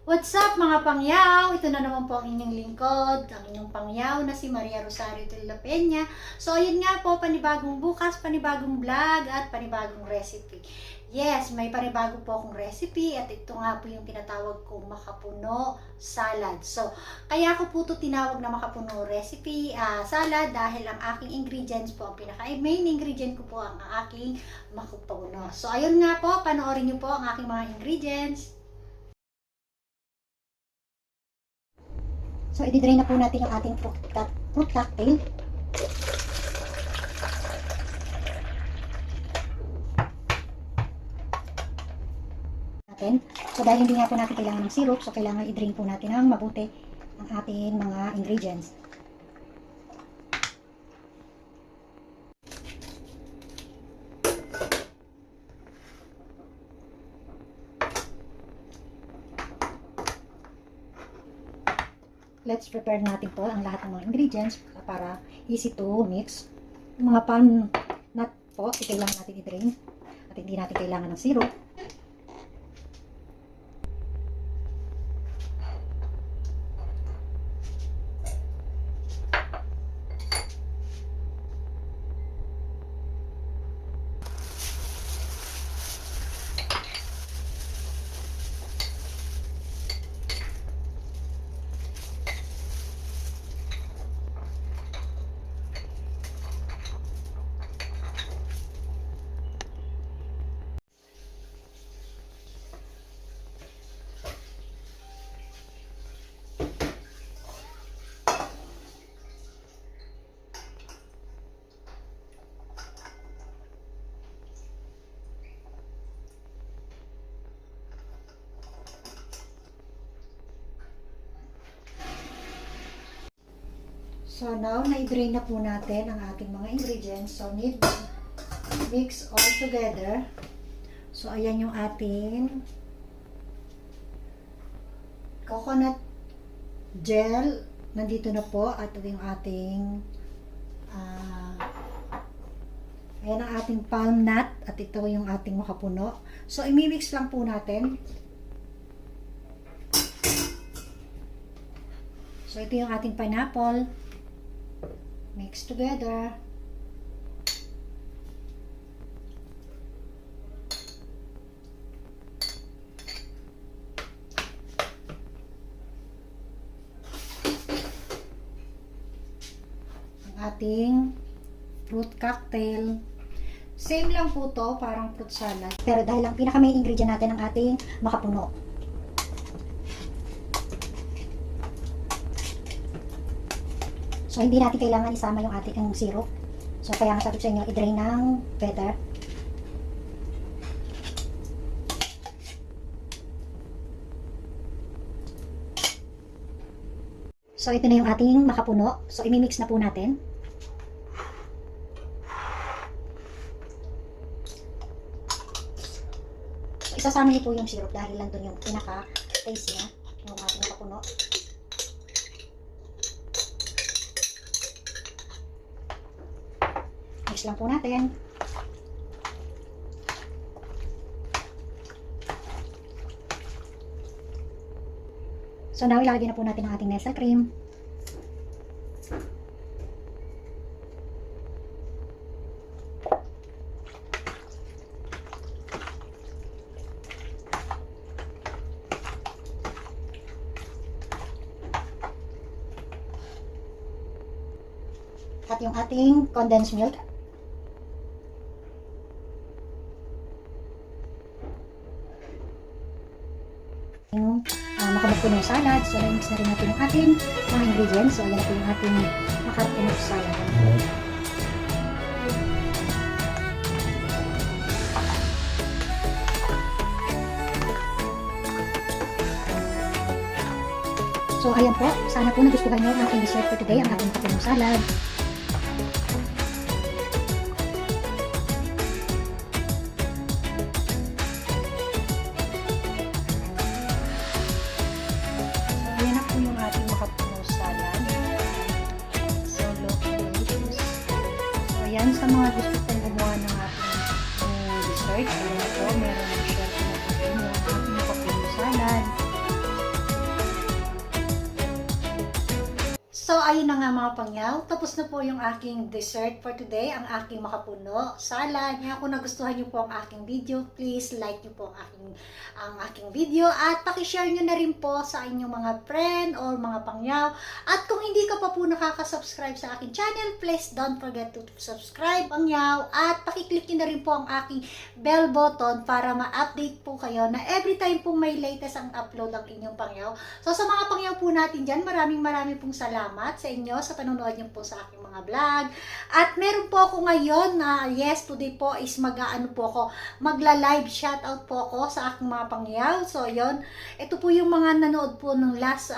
What's up mga pangyaw? Ito na naman po ang inyong lingkod, ang inyong pangyaw na si Maria Rosario de la Peña. So ayun nga po, panibagong bukas, panibagong vlog at panibagong recipe. Yes, may panibago po akong recipe at ito nga po yung tinatawag kong makapuno salad. So, kaya ko po ito tinawag na makapuno recipe salad dahil ang aking ingredients po, ang pinaka-main ingredient ko po ang aking makapuno. So ayun nga po, panoorin niyo po ang aking mga ingredients. So, i-drain na po natin yung ating fruit cocktail. So, dahil hindi nga po natin kailangan ng syrup, so kailangan i-drain po natin ng mabuti ang ating mga ingredients. Let's prepare natin po ang lahat ng mga ingredients para easy to mix. Yung mga pan nut po, kailangan natin i-drain at hindi natin kailangan ng syrup. So now, na-drain na po natin ang ating mga ingredients. So need to mix all together. So ayan yung ating coconut gel. Nandito na po. At ito yung ating ayan ang ating palm nut. At ito yung ating makapuno. So imimix lang po natin. So ito yung ating pineapple. Mix together. Ang ating fruit cocktail. Same lang po to, parang fruit salad. Pero dahil ang pinaka main ingredient natin ang ating makapuno. So, hindi natin kailangan isama yung ating syrup. So, kaya nga sabi ko sa inyo, i-drain ng better. So, ito na yung ating makapuno. So, imimix na po natin. So, isasama niyo po yung syrup dahil lang dun yung pinaka-taste niya, yung ating makapuno. Mix lang po natin. So now, ilalagay na po natin ang ating Nestle cream. At yung ating condensed milk. Makapuno salad. So, na-mix na rin natin yung ating mga ingredients. So, ayan na po yung ating makapuno salad. So, ayan po. Sana po nagustuhan nyo ang ating dessert for today, ang ating makapuno salad. Ayan, sa mga gusto kong gumawa ng ating dessert, ayan po, meron na share ko na po yung aking makapuno salad. ayun na nga mga pangyaw. Tapos na po yung aking dessert for today, ang aking makapuno salad. Kaya kung nagustuhan niyo po ang aking video, please like niyo po ang aking video at paki-share niyo na rin po sa inyong mga friend or mga pangyaw. At kung hindi ka pa po nakaka-subscribe sa aking channel, please don't forget to subscribe pangyaw at paki-click niyo na rin po ang aking bell button para ma-update po kayo na every time po may latest ang upload ang inyong pangyaw. So sa mga pangyaw po natin dyan, maraming pong salamat sa inyo sa panonood niyo po sa aking mga vlog. At meron po ako ngayon na today po is magla-live shoutout po ako sa aking mga pangyaw. So yon, ito po yung mga nanood po ng last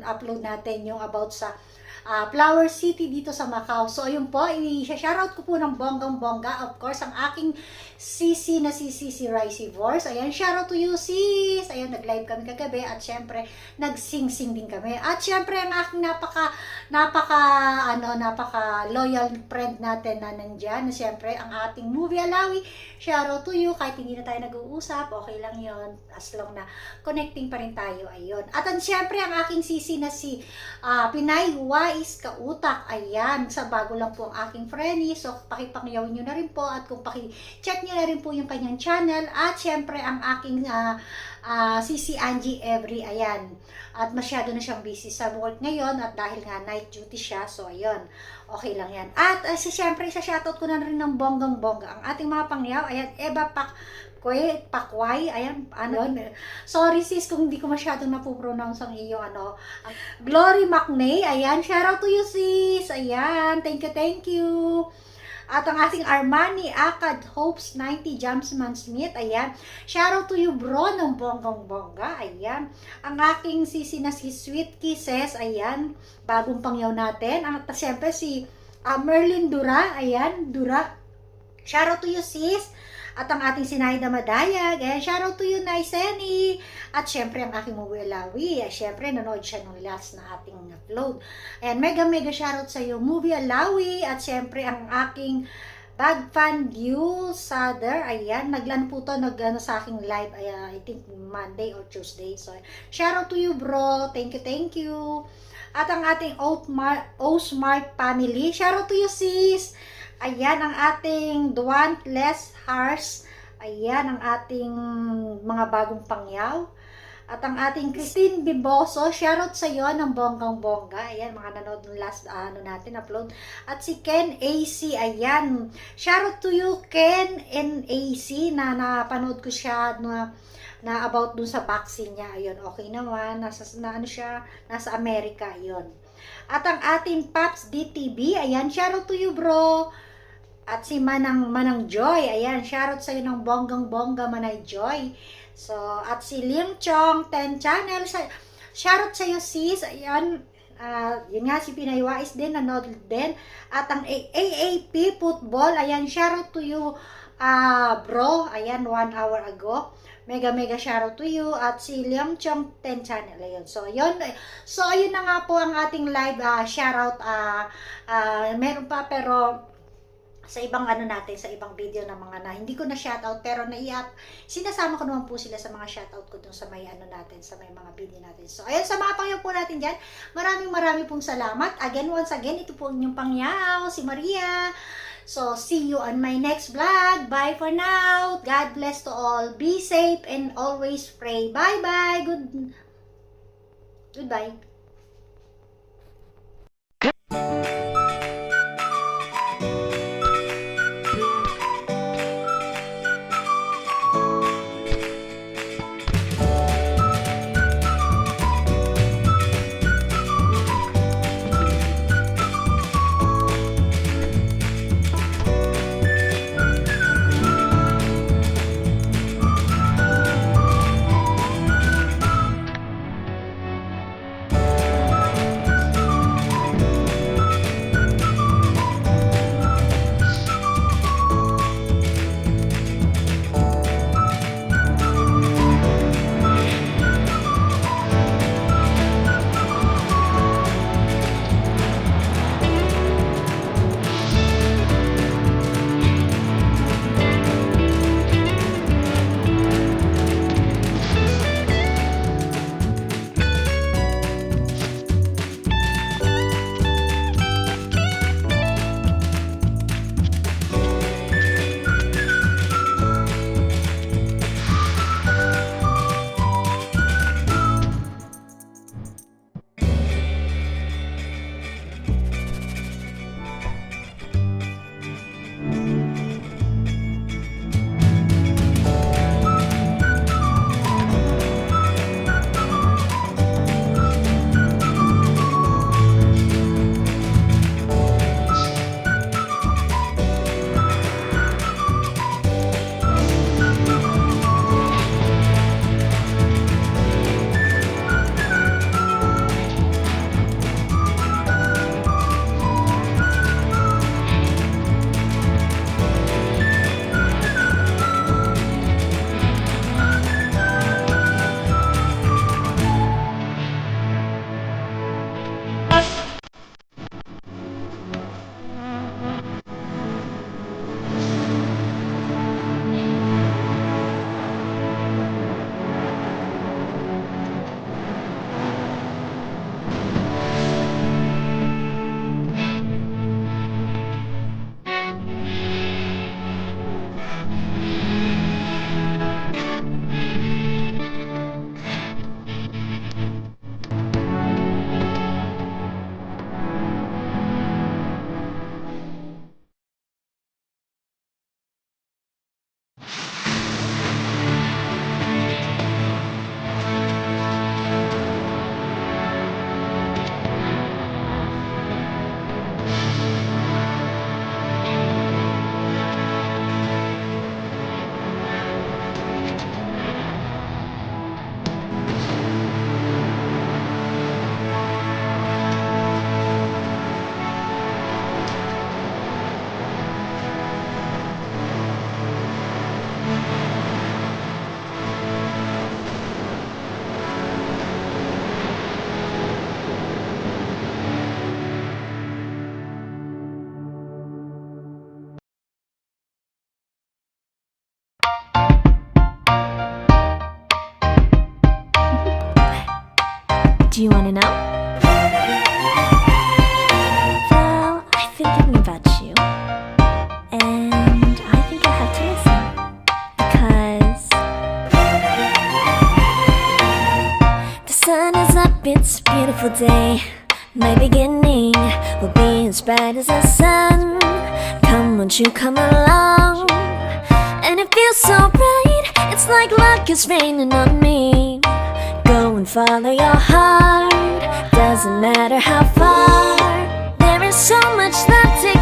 upload natin yung about sa Flower City dito sa Macau. So, ayun po, i-shoutout ko po ng bonggang-bongga, of course, ang aking sisi na si Ricey Vorce. Ayan, shoutout to you, sis! Ayan, nag-live kami kagabi at syempre, nag-sing-sing din kami. At syempre, ang aking napaka-loyal friend natin na nandyan, na syempre, ang ating movie alawi, shoutout to you, kahit hindi na tayo nag-uusap, okay lang yon as long na connecting pa rin tayo, ayun. At syempre, ang aking sisi na si Pinay Wais Kautak, ayan, sa bago lang po ang aking friendly, so pakipangyaw nyo na rin po at kung paki-check nyo na rin po yung kanyang channel at syempre ang aking si Angie Every, ayan, at masyado na siyang busy sa work ngayon at dahil nga night duty siya, so ayun, okay lang yan. At syempre sa shoutout ko na rin ng bonggang-bongga ang ating mga pangyaw, ayan, Eva Pakway, ayan, sorry sis kung hindi ko masyadong napupronounce ang iyo, Glory McNay, ayan, shoutout to you sis, ayan, thank you. At ang ating Armani Akad Hopes 90 Jamsman Smith, ayan, shoutout to you bro ng bonggang-bongga, ayan, ang aking sisi na si Sweet Kisses, ayan, bagong pangyaw natin, at siyempre si Merlin Dura, ayan, Dura, shoutout to you sis. At ang ating Sinaida Madayag, ayan, shoutout to you, Naiseni. At syempre, ang aking movie alawi, syempre, nanood siya nung last na ating upload. Ayan, mega shoutout sa iyo, movie alawi. At syempre, ang aking bag fan view, Sader, ayan, naglan po to, sa aking live, ayan, I think Monday or Tuesday. So, shoutout to you, bro. Thank you. At ang ating Osmart family, shoutout to you, sis. Ayan, ang ating Duantless Hearts. Ayan, ang ating mga bagong pangyaw. At ang ating Christine Biboso, shoutout sa iyo ng bonggang-bongga. Ayan, mga nanood ng last natin upload. At si Ken AC, ayan. Shoutout to you, Ken and AC, na napanood ko siya na about dun sa vaccine niya. Ayun, okay naman. Nasa Amerika, ayun. At ang ating Paps DTV, ayan, shoutout to you, bro. At si Manang Joy, ayan, shoutout sa iyo ng bonggang-bongga, Manay Joy. So, at si Lim Chong 10 Channel, shoutout sa iyo sis, ayan, yun nga, si Pinay Wais din, nanood din. At ang AAP Football, ayan, shoutout to you, bro, ayan, 1 hour ago. Mega shoutout to you. At si Liam Chong 10 Channel, ayun. So, ayun na nga po ang ating live shoutout. Meron pa pero sa ibang natin, sa ibang video na mga na hindi ko na shoutout pero sinasama ko naman po sila sa mga shoutout ko dun sa may natin, sa may mga video natin. So, ayun, sa mga pangyaw po natin dyan, maraming pong salamat. Once again, ito po yung pangyaw, si Maria. So, see you on my next vlog. Bye for now. God bless to all. Be safe and always pray. Bye-bye. Goodbye. Do you want to know? Well, I've been thinking about you, and I think you'll have to listen, because the sun is up, it's a beautiful day. My beginning will be as bright as the sun. Come, won't you come along? And it feels so bright, it's like luck is raining on me. Go and follow your heart, doesn't matter how far. There is so much love to